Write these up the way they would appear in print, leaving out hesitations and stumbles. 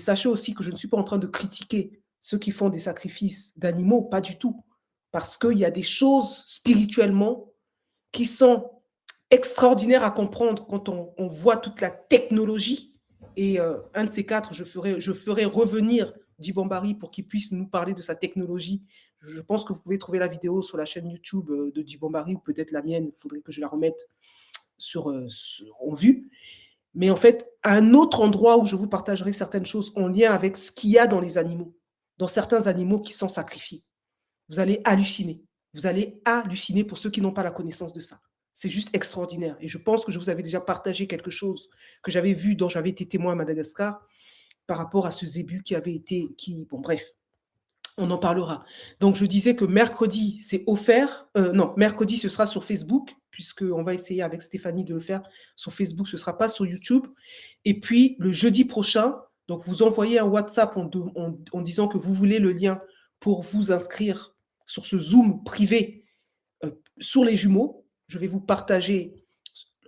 sachez aussi que je ne suis pas en train de critiquer ceux qui font des sacrifices d'animaux, pas du tout. Parce qu'il y a des choses spirituellement qui sont extraordinaires à comprendre quand on voit toute la technologie. Et un de ces quatre, je ferai revenir Djibambari pour qu'il puisse nous parler de sa technologie. Je pense que vous pouvez trouver la vidéo sur la chaîne YouTube de Djibambari ou peut-être la mienne. Il faudrait que je la remette en vue. Mais en fait, à un autre endroit où je vous partagerai certaines choses en lien avec ce qu'il y a dans les animaux, dans certains animaux qui sont sacrifiés. Vous allez halluciner. Vous allez halluciner pour ceux qui n'ont pas la connaissance de ça. C'est juste extraordinaire. Et je pense que je vous avais déjà partagé quelque chose que j'avais vu, dont j'avais été témoin à Madagascar, par rapport à ce zébu bon bref, on en parlera. Donc je disais que mercredi, c'est offert. Non, mercredi, ce sera sur Facebook, puisqu'on va essayer avec Stéphanie de le faire sur Facebook, ce ne sera pas sur YouTube. Et puis le jeudi prochain, donc vous envoyez un WhatsApp en disant que vous voulez le lien pour vous inscrire sur ce Zoom privé sur les jumeaux. Je vais vous partager,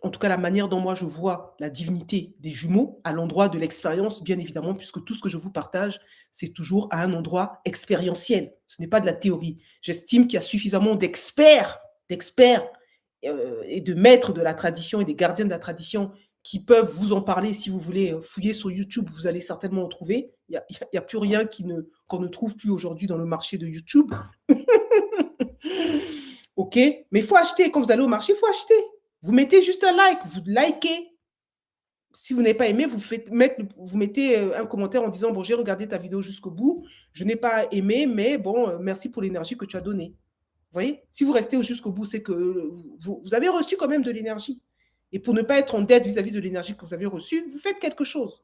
en tout cas la manière dont moi je vois la divinité des jumeaux à l'endroit de l'expérience, bien évidemment, puisque tout ce que je vous partage, c'est toujours à un endroit expérientiel. Ce n'est pas de la théorie. J'estime qu'il y a suffisamment d'experts et de maîtres de la tradition et des gardiens de la tradition qui peuvent vous en parler. Si vous voulez fouiller sur YouTube, vous allez certainement en trouver. Il n'y a plus rien qu'on ne trouve plus aujourd'hui dans le marché de YouTube. OK? Mais il faut acheter. Quand vous allez au marché, il faut acheter. Vous mettez juste un like, vous likez. Si vous n'avez pas aimé, vous mettez un commentaire en disant « Bon, j'ai regardé ta vidéo jusqu'au bout, je n'ai pas aimé, mais bon, merci pour l'énergie que tu as donnée. » Vous voyez? Si vous restez jusqu'au bout, c'est que vous avez reçu quand même de l'énergie. Et pour ne pas être en dette vis-à-vis de l'énergie que vous avez reçue, vous faites quelque chose.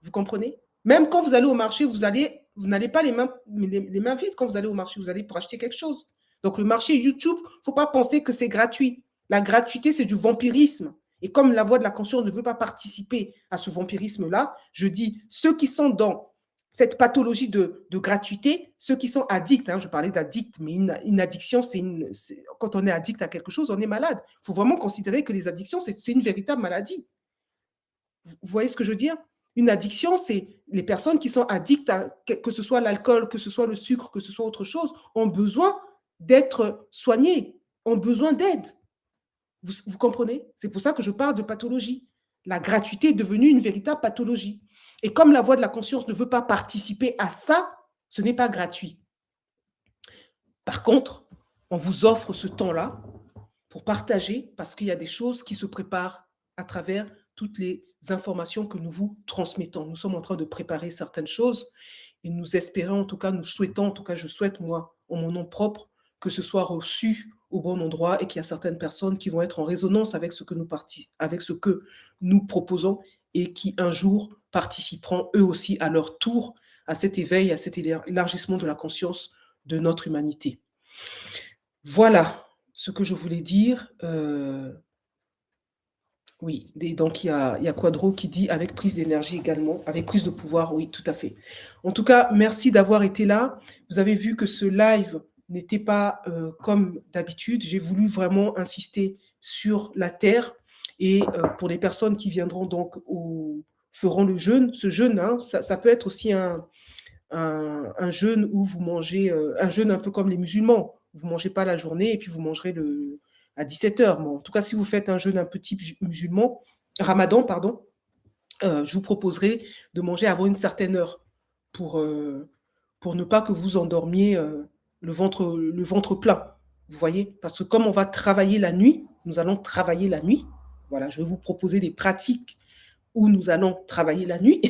Vous comprenez? Même quand vous allez au marché, vous n'allez pas les mains vides quand vous allez au marché, vous allez pour acheter quelque chose. Donc le marché YouTube, il ne faut pas penser que c'est gratuit. La gratuité, c'est du vampirisme. Et comme la voix de la conscience ne veut pas participer à ce vampirisme-là, je dis, ceux qui sont dans cette pathologie de gratuité, ceux qui sont addicts, je parlais d'addict, mais une addiction, quand on est addict à quelque chose, on est malade. Il faut vraiment considérer que les addictions, c'est une véritable maladie. Vous voyez ce que je veux dire? Une addiction, c'est les personnes qui sont addictes à que ce soit l'alcool, que ce soit le sucre, que ce soit autre chose, ont besoin d'être soignées, ont besoin d'aide. Vous comprenez? C'est pour ça que je parle de pathologie. La gratuité est devenue une véritable pathologie. Et comme la voix de la conscience ne veut pas participer à ça, ce n'est pas gratuit. Par contre, on vous offre ce temps-là pour partager parce qu'il y a des choses qui se préparent à travers toutes les informations que nous vous transmettons. Nous sommes en train de préparer certaines choses et nous espérons, en tout cas, je souhaite, moi, en mon nom propre, que ce soit reçu au bon endroit et qu'il y a certaines personnes qui vont être en résonance avec ce que nous proposons et qui, un jour, participeront eux aussi à leur tour à cet éveil, à cet élargissement de la conscience de notre humanité. Voilà ce que je voulais dire. Oui, donc il y a Quadro qui dit avec prise d'énergie également, avec prise de pouvoir, oui, tout à fait. En tout cas, merci d'avoir été là. Vous avez vu que ce live n'était pas comme d'habitude. J'ai voulu vraiment insister sur la terre et pour les personnes qui viendront donc feront le jeûne, ce jeûne, ça peut être aussi un jeûne où vous mangez, un jeûne un peu comme les musulmans. Vous ne mangez pas la journée et puis vous mangerez à 17h. Bon, en tout cas, si vous faites un jeûne un peu type musulman, ramadan, pardon, je vous proposerai de manger avant une certaine heure pour ne pas que vous endormiez le ventre plein. Vous voyez? Parce que comme on va travailler la nuit, nous allons travailler la nuit. Voilà, je vais vous proposer des pratiques où nous allons travailler la nuit.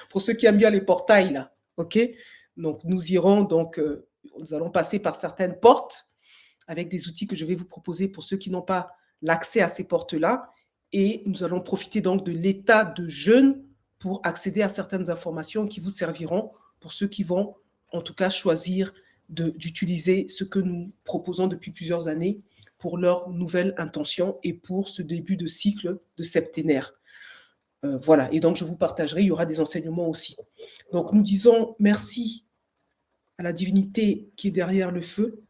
Pour ceux qui aiment bien les portails, là, ok? Donc, nous allons passer par certaines portes avec des outils que je vais vous proposer pour ceux qui n'ont pas l'accès à ces portes-là. Et nous allons profiter donc de l'état de jeûne pour accéder à certaines informations qui vous serviront pour ceux qui vont, en tout cas, choisir d'utiliser ce que nous proposons depuis plusieurs années pour leur nouvelle intention et pour ce début de cycle de septénaire. Voilà, et donc je vous partagerai, il y aura des enseignements aussi. Donc nous disons merci à la divinité qui est derrière le feu.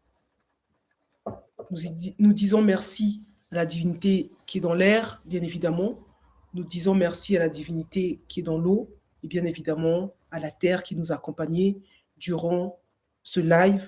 Nous disons merci à la divinité qui est dans l'air, bien évidemment. Nous disons merci à la divinité qui est dans l'eau. et bien évidemment à la terre qui nous a accompagnés durant ce live.